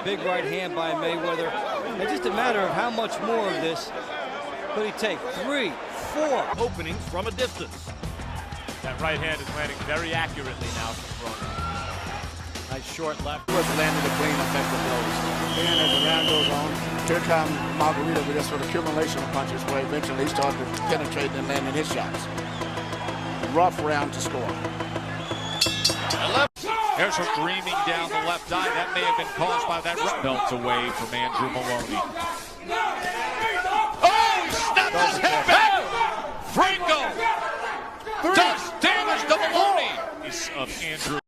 big right hand by Mayweather. It's just a matter of how much more of this could he take. 3, 4. Openings from a distance. That right hand is landing very accurately now from Broner. Nice short left. Was landing the clean, effective blows. And as the round goes on, here comes Margarito with this sort of accumulation of punches where eventually he started penetrating and landing his shots. Rough round to score. There's her dreaming down the left eye. That may have been caused by that right belt away from Andrew Maloney. Oh, he snapped his head back! Franco does damage to Maloney. Of Andrew.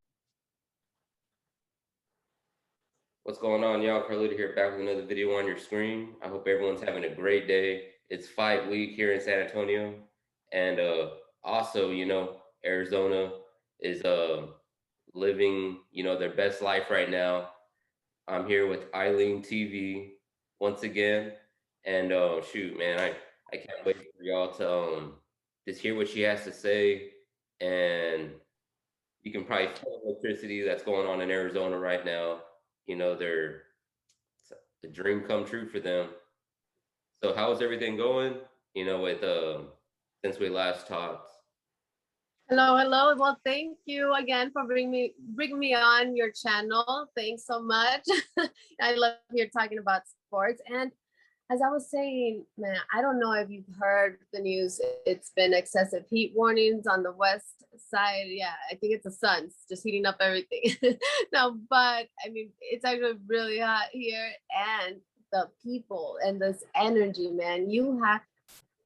What's going on, y'all? Carlito here, back with another video on your screen. I hope everyone's having a great day. It's fight week here in San Antonio. And also, you know, Arizona is living, you know, their best life right now. I'm here with AileenTV once again. And shoot, man, I can't wait for y'all to just hear what she has to say. And you can probably feel the electricity that's going on in Arizona right now. You know, it's a dream come true for them. So how's everything going, you know, with since we last talked? Hello. Well, thank you again for bringing me on your channel. Thanks so much. I love here talking about sports. And as I was saying, man, I don't know if you've heard the news. It's been excessive heat warnings on the west side. Yeah, I think it's the sun's just heating up everything. No, but I mean, it's actually really hot here, and the people and this energy, man.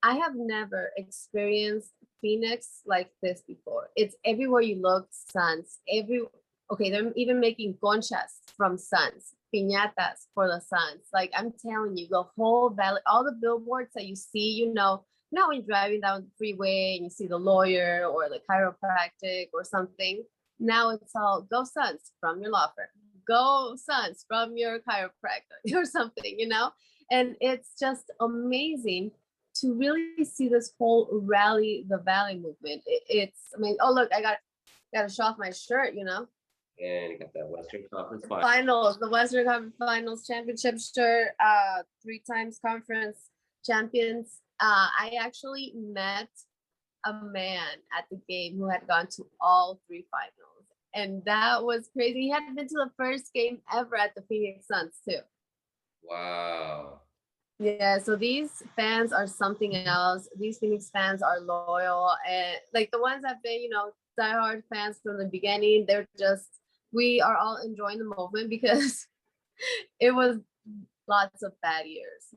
I have never experienced Phoenix like this before. It's everywhere you look, suns. Okay, they're even making conchas from suns, piñatas for the suns. Like, I'm telling you, the whole valley, all the billboards that you see, you know when you're driving down the freeway and you see the lawyer or the chiropractic or something. Now it's all go suns from your law firm, go suns from your chiropractor or something, you know? And it's just amazing to really see this whole rally the valley movement. I mean, oh look, I got to show off my shirt, you know. And you got that Western Conference Finals, the Western Conference Finals championship shirt, 3 times conference champions. I actually met a man at the game who had gone to all 3 finals, and that was crazy. He had been to the first game ever at the Phoenix Suns too. Wow. Yeah, so these fans are something else. These Phoenix fans are loyal, and like the ones that have been, you know, diehard fans from the beginning. We are all enjoying the movement because it was lots of bad years,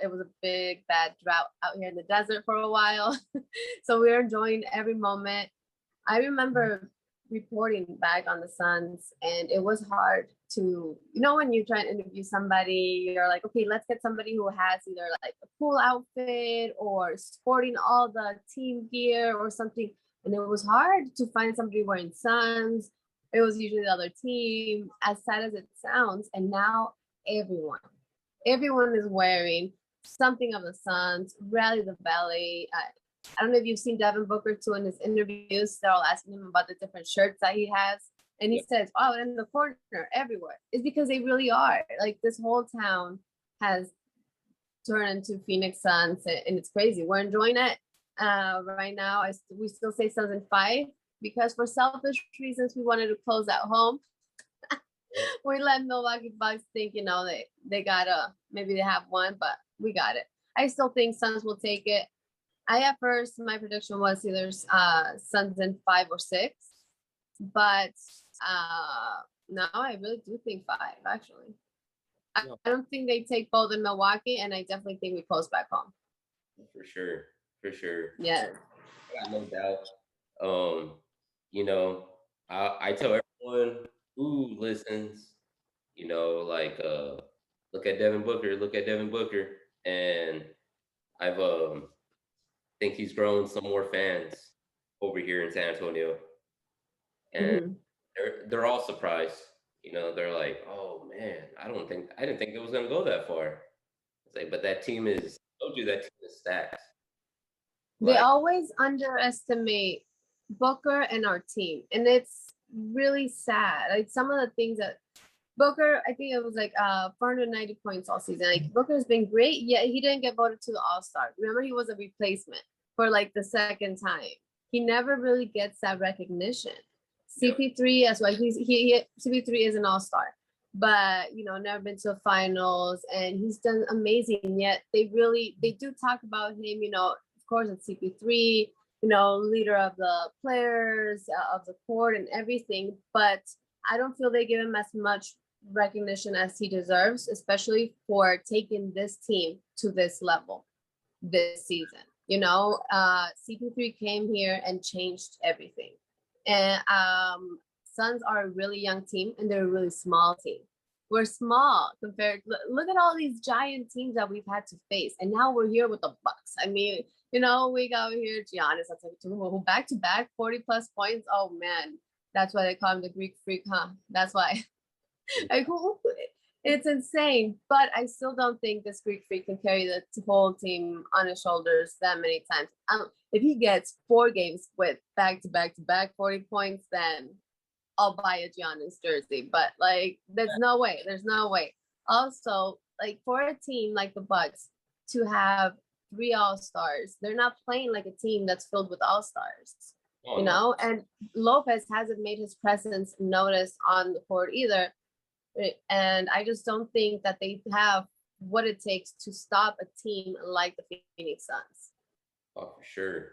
it was a big bad drought out here in the desert for a while. So we're enjoying every moment. I remember reporting back on the Suns, and it was hard to, you know, when you try and interview somebody, you're like, okay, let's get somebody who has either like a cool outfit or sporting all the team gear or something. And it was hard to find somebody wearing Suns. It was usually the other team, as sad as it sounds. And now everyone is wearing something of the Suns, Rally the Valley. I don't know if you've seen Devin Booker too in his interviews. They're all asking him about the different shirts that he has. And he says, oh, in the corner, everywhere. It's because they really are. Like, this whole town has turned into Phoenix Suns, and it's crazy. We're enjoying it. Right now, we still say Suns in 5 because for selfish reasons, we wanted to close at home. We let Milwaukee Bucks think, you know, they gotta, maybe they have one, but we got it. I still think Suns will take it. At first, my prediction was either Suns in 5 or 6, but now I really do think 5, actually. I don't think they take both in Milwaukee, and I definitely think we close back home. For sure. Yeah. I got no doubt. You know, I tell everyone who listens, you know, like, look at Devin Booker, and I've think he's grown some more fans over here in San Antonio, and they're all surprised. You know, they're like, oh man, I didn't think it was gonna go that far. It's like, but that team is, I told you, that team is stacked. They always underestimate Booker and our team, and it's really sad. Like, some of the things that Booker, I think it was like 490 points all season. Like Booker's been great, yet he didn't get voted to the All-Star. Remember, he was a replacement for like the second time. He never really gets that recognition. CP3 as well. CP3 is an All-Star, but you know, never been to the finals, and he's done amazing. Yet they do talk about him. You know, of course, it's CP3. You know, leader of the players of the court and everything, but I don't feel they give him as much recognition as he deserves, especially for taking this team to this level this season. You know, CP3 came here and changed everything. And Suns are a really young team, and they're a really small team. We're small compared. Look at all these giant teams that we've had to face, and now we're here with the Bucks. I mean, you know, we got here Giannis, who back to back 40+ points. Oh man, that's why they call him the Greek freak, huh? That's why. Like, it's insane. But I still don't think this Greek freak can carry the whole team on his shoulders that many times. If he gets 4 games with back to back 40 points, then I'll buy a Giannis jersey. But like, there's no way. There's no way. Also, like for a team like the Bucks to have 3 All-Stars, they're not playing like a team that's filled with All-Stars. You know, and Lopez hasn't made his presence noticed on the court either. And I just don't think that they have what it takes to stop a team like the Phoenix Suns. Oh, for sure.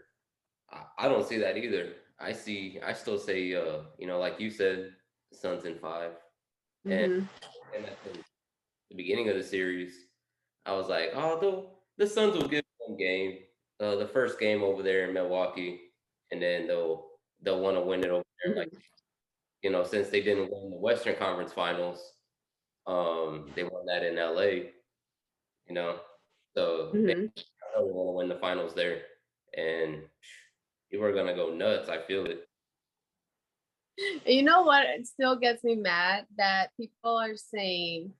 I don't see that either. I still say, you know, like you said, the Suns in 5. And at the beginning of the series, I was like, oh, the Suns will get one game. The first game over there in Milwaukee, and then they'll want to win it over there. Like, you know, since they didn't win the Western Conference Finals, they won that in LA, you know. So they probably want to win the finals there, and you were gonna go nuts. I feel it. You know what? It still gets me mad that people are saying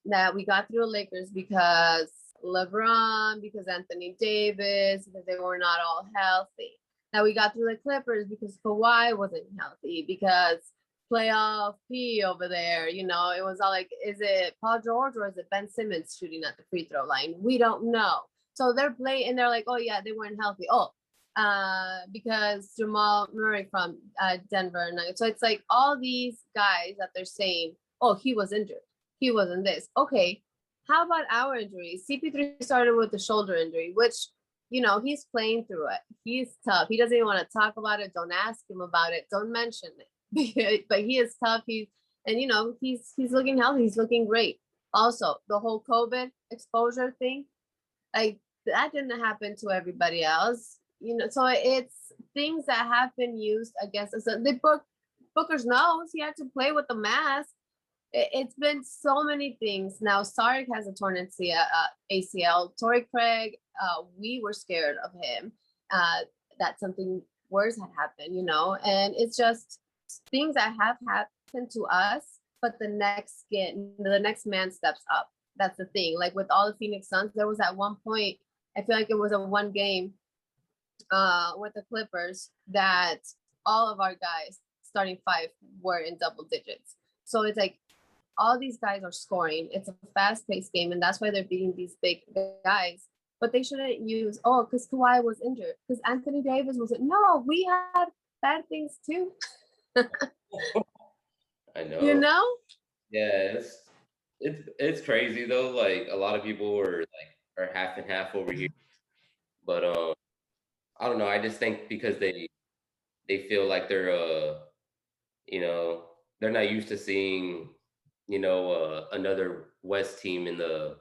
that we got through the Lakers because LeBron, because Anthony Davis, because they were not all healthy. Now we got through the Clippers because Kawhi wasn't healthy, because playoff P over there, you know, it was all like, is it Paul George or is it Ben Simmons shooting at the free throw line? We don't know. So they're playing and they're like, oh yeah, they weren't healthy. Oh, because Jamal Murray from Denver. So it's like all these guys that they're saying, oh, he was injured. He wasn't this. Okay, how about our injuries? CP3 started with the shoulder injury, which, you know, he's playing through it. He's tough. He doesn't even want to talk about it. Don't ask him about it. Don't mention it. But he is tough. He's looking healthy. He's looking great. Also, the whole COVID exposure thing, like that didn't happen to everybody else. You know, so it's things that have been used against us. Booker's nose. He had to play with the mask. It's been so many things. Now, Sark has a torn ACL. Torrey Craig, we were scared of him, that something worse had happened, you know, and it's just things that have happened to us, but the next man steps up. That's the thing. Like with all the Phoenix Suns, there was at one point, I feel like it was a one game with the Clippers that all of our guys, starting 5, were in double digits. So it's like, all these guys are scoring. It's a fast-paced game, and that's why they're beating these big guys. But they shouldn't use, because Kawhi was injured, because Anthony Davis was. No, we had bad things too. I know. You know? Yeah, it's crazy though. Like a lot of people are half and half over here, but I don't know. I just think because they feel like they're you know, they're not used to seeing, you know, another West team in the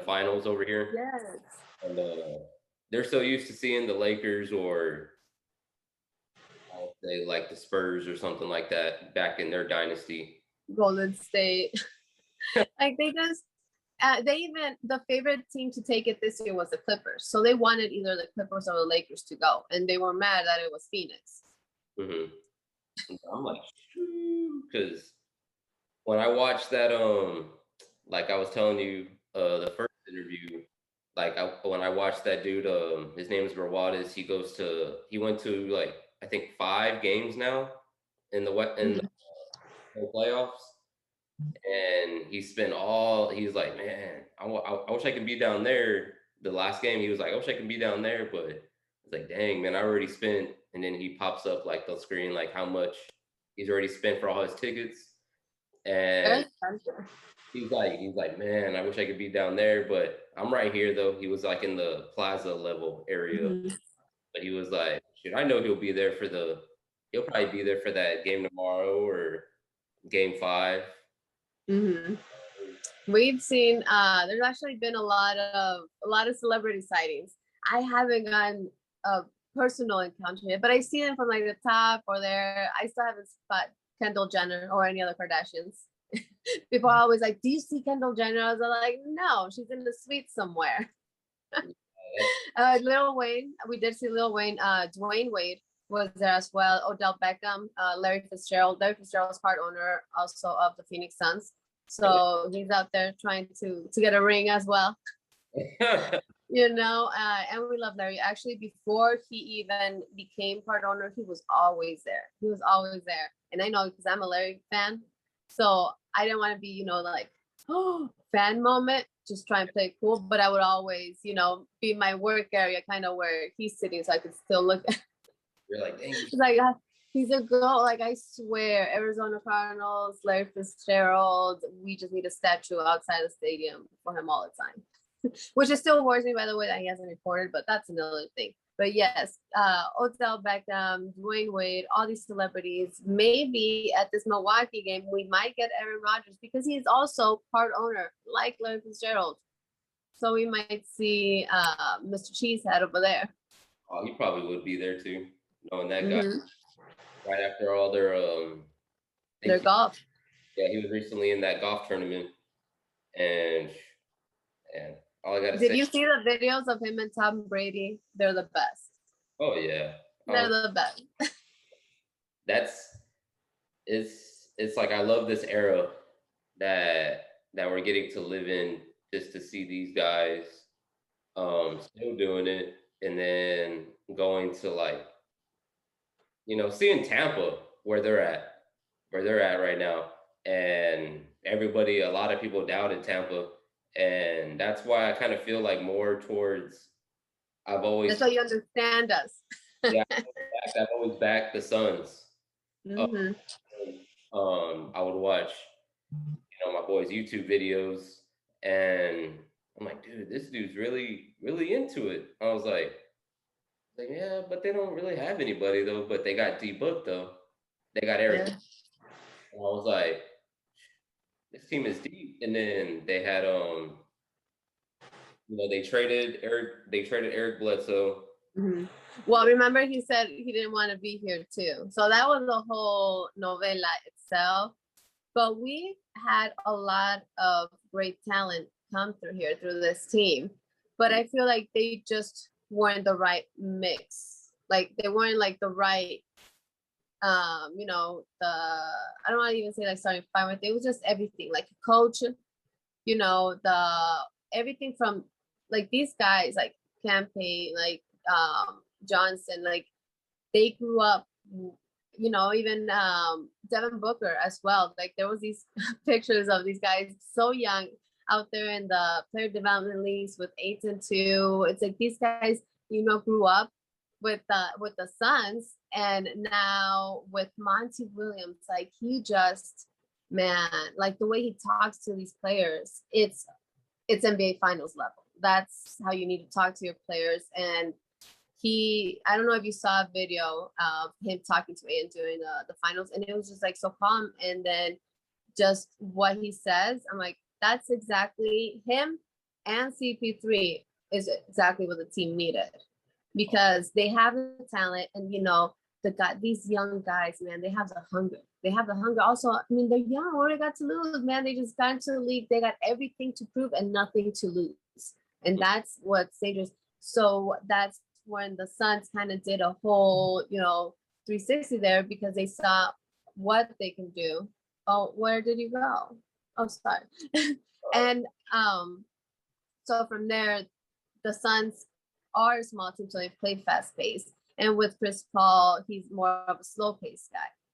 finals over here. Yes. And they're so used to seeing the Lakers, or I'll say like the Spurs or something like that back in their dynasty. Golden State. Like they just the favorite team to take it this year was the Clippers. So they wanted either the Clippers or the Lakers to go, and they were mad that it was Phoenix. I'm like, because when I watched that, like I was telling you, the first interview, like when I watched that dude, his name is Rawades. He went to like I think 5 games now in the playoffs, and he's like, man, I wish I could be down there. The last game, he was like, I wish I could be down there, but it's like, dang, man, I already spent. And then he pops up like the screen, like how much he's already spent for all his tickets. And he's like, man, I wish I could be down there, but I'm right here though. He was like in the plaza level area, but he was like, shit, I know he'll probably be there for that game tomorrow or game 5. We've seen there's actually been a lot of celebrity sightings. I haven't gotten a personal encounter yet, but I've seen them from like the top or there. I still haven't spot Kendall Jenner or any other Kardashians. People are always like, do you see Kendall Jenner? I was like, no, she's in the suite somewhere. Lil Wayne, we did see Lil Wayne. Dwayne Wade was there as well. Odell Beckham, Larry Fitzgerald. Larry Fitzgerald is part owner also of the Phoenix Suns. So he's out there trying to get a ring as well. You know, and we love Larry. Actually, before he even became part owner, he was always there. He was always there. And I know because I'm a Larry fan. So I didn't want to be, you know, like, oh, fan moment, just try and play cool. But I would always, you know, be in my work area kind of where he's sitting so I could still look at. You're like, dang. It's like, he's a goat. Like, I swear, Arizona Cardinals, Larry Fitzgerald, we just need a statue outside the stadium for him all the time. Which is still worries me, by the way, that he hasn't reported, but that's another thing. But yes, Odell Beckham, Dwayne Wade, all these celebrities. Maybe at this Milwaukee game, we might get Aaron Rodgers because he's also part owner, like Larry Fitzgerald. So we might see Mr. Cheesehead over there. Oh, he probably would be there too, knowing that guy. Right after all their golf. Yeah, he was recently in that golf tournament, and all I gotta say. Did you see the videos of him and Tom Brady? They're the best. Oh yeah, they're the best. It's like I love this era that we're getting to live in, just to see these guys still doing it, and then going to, like, you know, seeing Tampa where they're at right now, and a lot of people doubted Tampa. And that's why I kind of feel like more towards, that's why you understand us. Yeah, I've always backed the Suns. I would watch, you know, my boys' YouTube videos, and I'm like, dude, this dude's really, really into it. I was like, yeah, but they don't really have anybody though. But they got D-Book though. They got Eric. Yeah. And I was like, this team is deep. And then they had you know, they traded Eric Bledsoe. Well, remember he said he didn't want to be here too. So that was the whole novela itself. But we had a lot of great talent come through here through this team. But I feel like they just weren't the right mix. Like they weren't like the right you know, I don't want to even say like starting five. It was just everything, like coach, you know, everything from like these guys like Campaign, like Johnson, like they grew up, you know, even Devin Booker as well. Like there was these pictures of these guys so young out there in the player development leagues with 8 and 2. It's like these guys, you know, grew up with the Suns, and now with Monty Williams, like he just, man, like the way he talks to these players, it's NBA Finals level. That's how you need to talk to your players. And I don't know if you saw a video of him talking to Ian during the finals, and it was just like so calm. And then just what he says, I'm like, that's exactly him, and CP3 is exactly what the team needed, because they have the talent, and you know, these young guys, man, they have the hunger. They have the hunger. Also, I mean, they're young. What do they got to lose, man? They just got into the league. They got everything to prove and nothing to lose. And that's what's dangerous. So that's when the Suns kind of did a whole, you know, 360 there, because they saw what they can do. Oh, where did you go? Oh, sorry. And so from there, the Suns are a small team, so they play fast paced. And with Chris Paul, he's more of a slow paced guy.